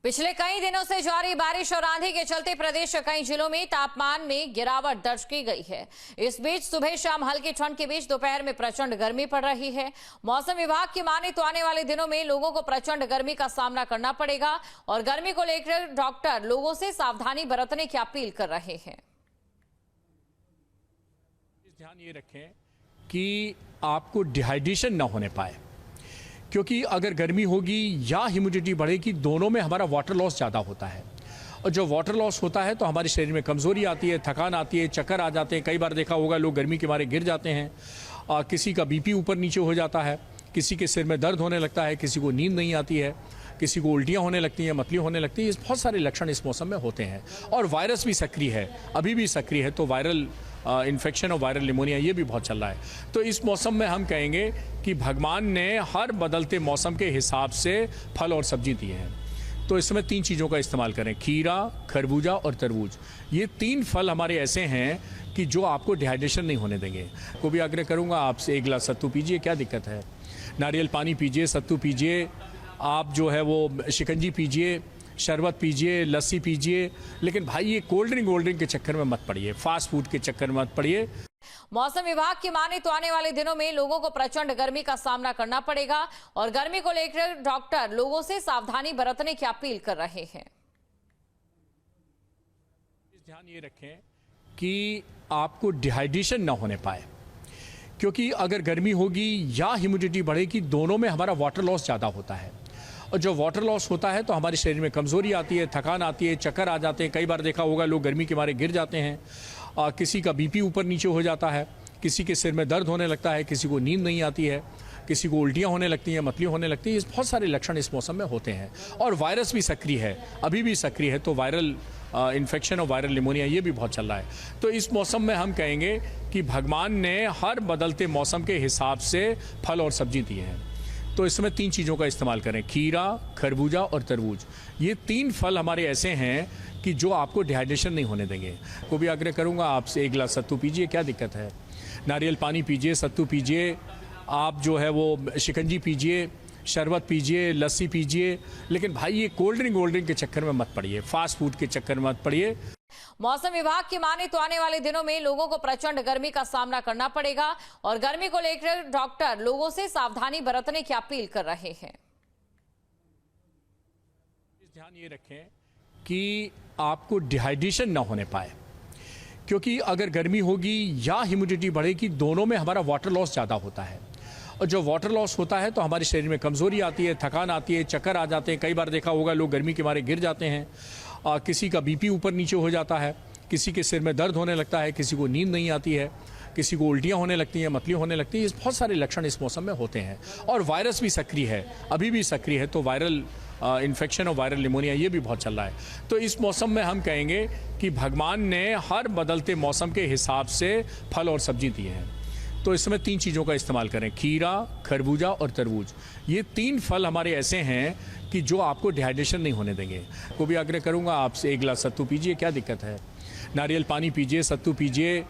पिछले कई दिनों से जारी बारिश और आंधी के चलते प्रदेश के कई जिलों में तापमान में गिरावट दर्ज की गई है। इस बीच सुबह शाम हल्की ठंड के बीच दोपहर में प्रचंड गर्मी पड़ रही है। मौसम विभाग की माने तो आने वाले दिनों में लोगों को प्रचंड गर्मी का सामना करना पड़ेगा और गर्मी को लेकर डॉक्टर लोगों से सावधानी बरतने की अपील कर रहे हैं। ध्यान ये रखें कि आपको डिहाइड्रेशन ना होने पाए, क्योंकि अगर गर्मी होगी या ह्यूमिडिटी बढ़ेगी, दोनों में हमारा वाटर लॉस ज़्यादा होता है। और जो वाटर लॉस होता है तो हमारे शरीर में कमज़ोरी आती है, थकान आती है, चक्कर आ जाते हैं। कई बार देखा होगा लोग गर्मी के मारे गिर जाते हैं, किसी का बीपी ऊपर नीचे हो जाता है, किसी के सिर में दर्द होने लगता है, किसी को नींद नहीं आती है, किसी को उल्टियाँ होने लगती हैं, मतली होने लगती है। इस बहुत सारे लक्षण इस मौसम में होते हैं। और वायरस भी सक्रिय है, अभी भी सक्रिय है, तो वायरल इन्फेक्शन और वायरल निमोनिया ये भी बहुत चल रहा है। तो इस मौसम में हम कहेंगे कि भगवान ने हर बदलते मौसम के हिसाब से फल और सब्जी दिए हैं। तो इस समय 3 चीज़ों का इस्तेमाल करें, खीरा, खरबूजा और तरबूज। ये 3 फल हमारे ऐसे हैं कि जो आपको डिहाइड्रेशन नहीं होने देंगे। को भी आग्रह करूँगा आपसे, 1 गिलास सत्तू पीजिए, क्या दिक्कत है। नारियल पानी पीजिए, सत्तू पीजिए, आप जो है वो शिकंजी पीजिए, शरबत पीजिए, लस्सी पीजिए। लेकिन भाई ये कोल्ड ड्रिंक के चक्कर में मत पड़िए, फास्ट फूड के चक्कर में मत पड़िए। मौसम विभाग की माने तो आने वाले दिनों में लोगों को प्रचंड गर्मी का सामना करना पड़ेगा और गर्मी को लेकर डॉक्टर लोगों से सावधानी बरतने की अपील कर रहे हैं। ध्यान ये रखें कि आपको डिहाइड्रेशन ना होने पाए, क्योंकि अगर गर्मी होगी या ह्यूमिडिटी बढ़ेगी, दोनों में हमारा वाटर लॉस ज़्यादा होता है। और जो वाटर लॉस होता है तो हमारे शरीर में कमज़ोरी आती है, थकान आती है, चक्कर आ जाते हैं। कई बार देखा होगा लोग गर्मी के मारे गिर जाते हैं, किसी का बीपी ऊपर नीचे हो जाता है, किसी के सिर में दर्द होने लगता है, किसी को नींद नहीं आती है, किसी को उल्टियाँ होने लगती हैं, मतली होने लगती है। इस बहुत सारे लक्षण इस मौसम में होते हैं। और वायरस भी सक्रिय है, अभी भी सक्रिय है, तो वायरल इन्फेक्शन और वायरल निमोनिया ये भी बहुत चल रहा है। तो इस मौसम में हम कहेंगे कि भगवान ने हर बदलते मौसम के हिसाब से फल और सब्जी दिए हैं। तो इस समय 3 चीज़ों का इस्तेमाल करें, खीरा, खरबूजा और तरबूज। ये 3 फल हमारे ऐसे हैं कि जो आपको डिहाइड्रेशन नहीं होने देंगे। को भी आग्रह करूँगा आपसे, 1 गिलास सत्तू पीजिए, क्या दिक्कत है। नारियल पानी पीजिए, सत्तू पीजिए, आप जो है वो शिकंजी पीजिए, शरबत पीजिए, लस्सी पीजिए। लेकिन भाई ये कोल्ड ड्रिंक के चक्कर में मत पड़िए, फास्ट फूड के चक्कर में मत पड़िए। मौसम विभाग की माने तो आने वाले दिनों में लोगों को प्रचंड गर्मी का सामना करना पड़ेगा और गर्मी को लेकर डॉक्टर लोगों से सावधानी बरतने की अपील कर रहे हैं। ध्यान ये रखें कि आपको डिहाइड्रेशन ना होने पाए, क्योंकि अगर गर्मी होगी या ह्यूमिडिटी बढ़ेगी, दोनों में हमारा वाटर लॉस ज़्यादा होता है। और जो वाटर लॉस होता है तो हमारे शरीर में कमज़ोरी आती है, थकान आती है, चक्कर आ जाते हैं। कई बार देखा होगा लोग गर्मी के मारे गिर जाते हैं, किसी का बीपी ऊपर नीचे हो जाता है, किसी के सिर में दर्द होने लगता है, किसी को नींद नहीं आती है, किसी को उल्टियाँ होने लगती हैं, मतली होने लगती है। इस बहुत सारे लक्षण इस मौसम में होते हैं। और वायरस भी सक्रिय है, अभी भी सक्रिय है, तो वायरल इन्फेक्शन और वायरल निमोनिया ये भी बहुत चल रहा है। तो इस मौसम में हम कहेंगे कि भगवान ने हर बदलते मौसम के हिसाब से फल और सब्जी दिए हैं। तो इस समय 3 चीज़ों का इस्तेमाल करें, खीरा, खरबूजा और तरबूज। ये 3 फल हमारे ऐसे हैं कि जो आपको डिहाइड्रेशन नहीं होने देंगे। को भी आग्रह करूँगा आपसे, 1 गिलास सत्तू पीजिए, क्या दिक्कत है। नारियल पानी पीजिए, सत्तू पीजिए,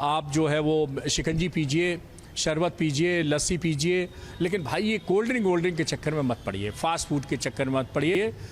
आप जो है वो शिकंजी पीजिए, शरबत पीजिए, लस्सी पीजिए। लेकिन भाई ये कोल्ड ड्रिंक के चक्कर में मत पड़िए, फास्ट फूड के चक्कर में मत पड़िए।